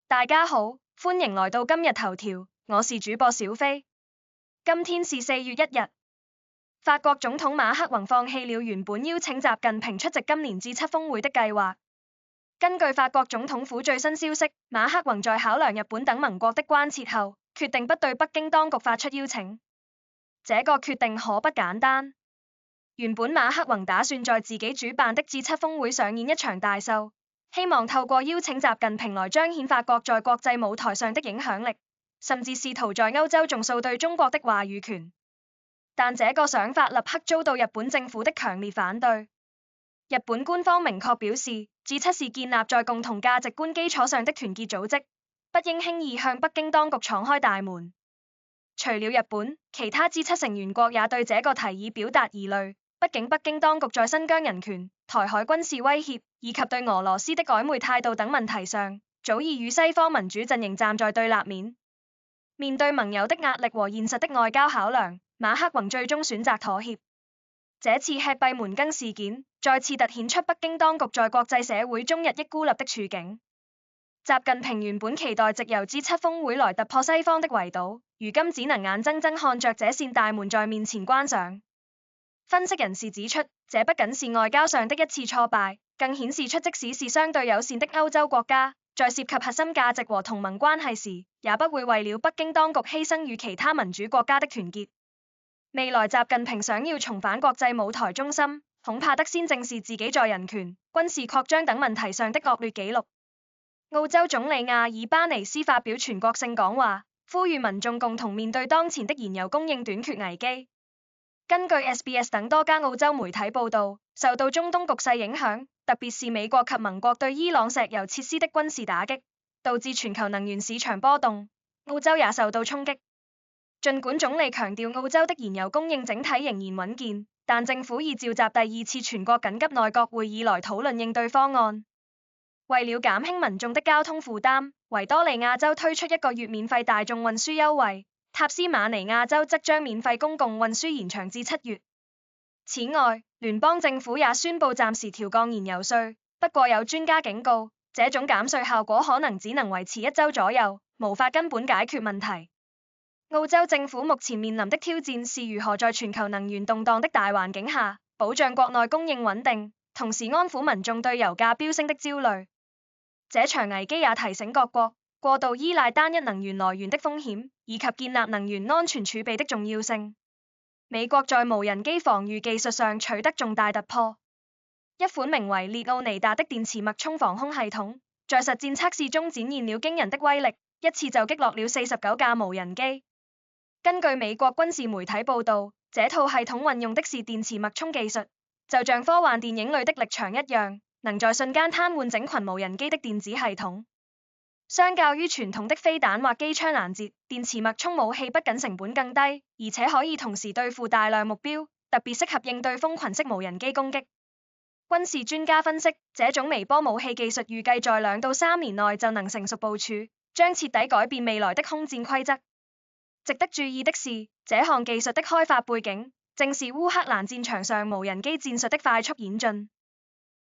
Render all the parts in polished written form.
大家好，歡迎來到今日頭條，我是主播小飛。今天是4月1日。法國總統馬克宏放棄了原本邀請習近平出席今年G7峰會的計劃。根據法國總統府最新消息，馬克宏在考量日本等盟國的關切後，決定不對北京當局發出邀請。這個決定可不簡單。原本馬克宏打算在自己主辦的G7峰會上演一場大秀，希望透過邀請習近平來彰顯法國在國際舞台上的影響力，甚至試圖在歐洲重塑對中國的話語權。但這個想法立刻遭到日本政府的強烈反對。日本官方明確表示，G7是建立在共同價值觀基礎上的團結組織，不應輕易向北京當局敞開大門。除了日本，其他G7成員國也對這個提議表達疑慮。畢竟北京當局在新疆人權、台海軍事威脅以及對俄羅斯的曖昧態度等問題上，早已與西方民主陣營站在對立面。面對盟友的壓力和現實的外交考量，馬克宏最終選擇妥協。這次吃閉門羹事件再次凸顯出北京當局在國際社會中日益孤立的處境。習近平原本期待藉由G7峰會來突破西方的圍堵，如今只能眼睜睜看着這扇大門在面前關上。分析人士指出，這不僅是外交上的一次挫敗，更顯示出即使是相對友善的歐洲國家，在涉及核心價值和同盟關係時，也不會為了北京當局犧牲與其他民主國家的團結。未來習近平想要重返國際舞台中心，恐怕得先正視自己在人權、軍事擴張等問題上的惡劣紀錄。澳洲總理阿爾巴尼斯發表全國性講話，呼籲民眾共同面對當前的燃油供應短缺危機。根據 SBS 等多家澳洲媒體報道，受到中東局勢影響，特別是美國及盟國對伊朗石油設施的軍事打擊，導致全球能源市場波動，澳洲也受到衝擊。儘管總理強調澳洲的燃油供應整體仍然穩健，但政府已召集第2次全國緊急內閣會議來討論應對方案。為了減輕民眾的交通負擔，維多利亞州推出1個月免費大眾運輸優惠。塔斯馬尼亞州則將免費公共運輸延長至7月。此外，聯邦政府也宣布暫時調降燃油稅，不過有專家警告，這種減稅效果可能只能維持1週左右，無法根本解決問題。澳洲政府目前面臨的挑戰是如何在全球能源動盪的大環境下，保障國內供應穩定，同時安撫民眾對油價飆升的焦慮。這場危機也提醒各國過度依賴單一能源來源的風險，以及建立能源安全儲備的重要性。美國在無人機防禦技術上取得重大突破，一款名為列奧尼達的電磁脈衝防空系統，在實戰測試中展現了驚人的威力，一次就擊落了49架無人機。根據美國軍事媒體報道，這套系統運用的是電磁脈衝技術，就像科幻電影裡的力場一樣，能在瞬間癱瘓整群無人機的電子系統。相較於傳統的飛彈或機槍攔截，電磁脈衝武器不僅成本更低，而且可以同時對付大量目標，特別適合應對蜂群式無人機攻擊。軍事專家分析，這種微波武器技術預計在2到3年內就能成熟部署，將徹底改變未來的空戰規則。值得注意的是，這項技術的開發背景，正是烏克蘭戰場上無人機戰術的快速演進。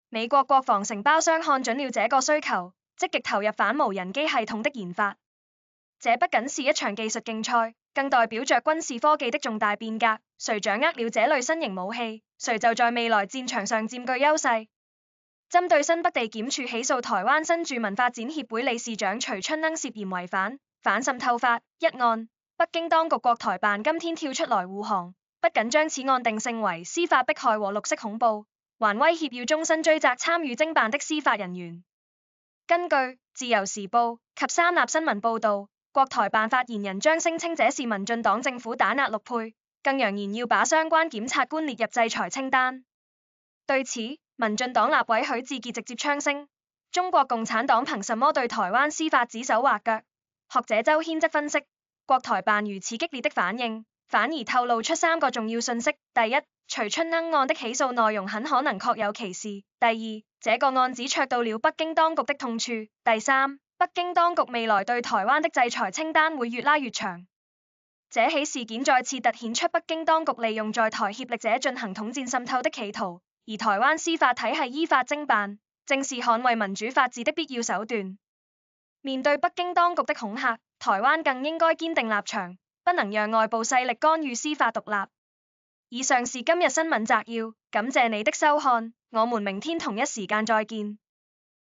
美國國防承包商看準了這個需求，積極投入反無人機系統的研發。這不僅是一場技術競賽，更代表着軍事科技的重大變革。誰掌握了這類新型武器，誰就在未來戰場上佔據優勢。針對新北地檢署起訴台灣新住民發展協會理事長徐春鶯涉嫌違反反滲透法一案，北京當局國台辦今天跳出來護航，不僅將此案定性為司法迫害和綠色恐怖，還威脅要終身追責參與偵辦的司法人員。根據自由時報及三立新聞報道，國台辦發言人將聲稱這是民進黨政府打壓陸配，更揚言要把相關檢察官列入制裁清單。對此，民進黨立委許智傑直接嗆聲：中國共產黨憑什麼對台灣司法指手畫腳？學者周軒則分析，國台辦如此激烈的反應，反而透露出3個重要訊息：第一，徐春鶯案的起訴內容很可能確有其事；第二，這個案子戳到了北京當局的痛處；第三，北京當局未來對台灣的制裁清單會越拉越長。這起事件再次凸顯出北京當局利用在台協力者進行統戰滲透的企圖，而台灣司法體系依法偵辦，正是捍衛民主法治的必要手段。面對北京當局的恐嚇，台灣更應該堅定立場，不能讓外部勢力干預司法獨立。以上是今日新聞摘要，感謝你的收看，我們明天同一時間再見。